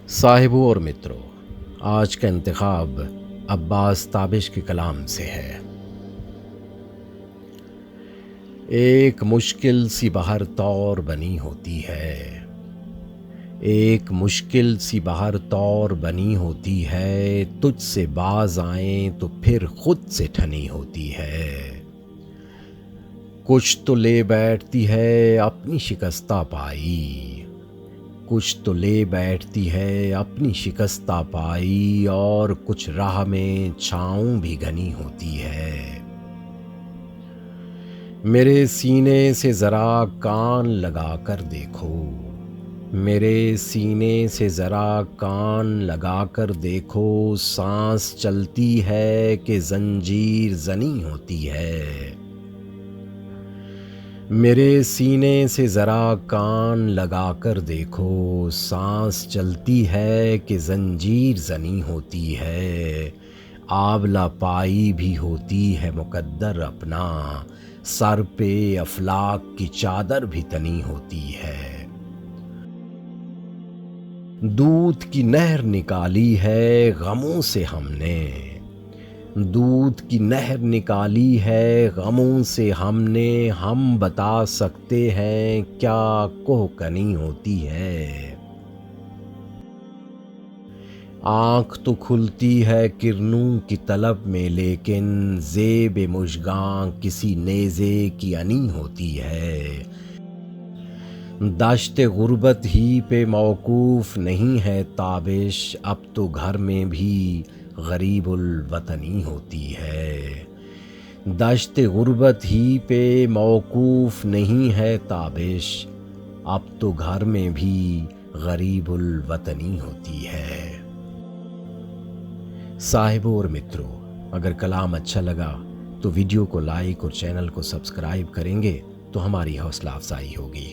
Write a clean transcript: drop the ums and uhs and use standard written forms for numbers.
साहिबों और मित्रों, आज का इंतखाब अब्बास ताबिश के कलाम से है। एक मुश्किल सी बहर तौर बनी होती है, एक मुश्किल सी बहर तौर बनी होती है, तुझसे बाज आए तो फिर खुद से ठनी होती है। कुछ तो ले बैठती है अपनी शिकस्ता पाई, कुछ तो ले बैठती है अपनी शिकस्ता पाई, और कुछ राह में छाँव भी घनी होती है। मेरे सीने से ज़रा कान लगा कर देखो, मेरे सीने से ज़रा कान लगा कर देखो, सांस चलती है कि ज़ंजीर ज़नी होती है। मेरे सीने से ज़रा कान लगा कर देखो, सांस चलती है कि ज़ंजीर ज़नी होती है। आंवला पाई भी होती है मुकद्दर अपना, सर पे अफलाक की चादर भी तनी होती है। दूध की नहर निकाली है गमों से हमने, दूध की नहर निकाली है गमों से हमने, हम बता सकते हैं क्या कोहकनी होती है। आँख तो खुलती है किरणों की तलब में, लेकिन ज़ेब मुशगां किसी नेज़े की अनी होती है। दाश्ते गुर्बत ही पे मौकूफ़ नहीं है ताबिश, अब तो घर में भी गरीबुल वतनी होती है। दाश्ते गुर्बत ही पे मौकूफ़ नहीं है ताबिश, अब तो घर में भी गरीबुल वतनी होती है। साहिबों और मित्रों, अगर कलाम अच्छा लगा तो वीडियो को लाइक और चैनल को सब्सक्राइब करेंगे तो हमारी हौसला अफजाई होगी।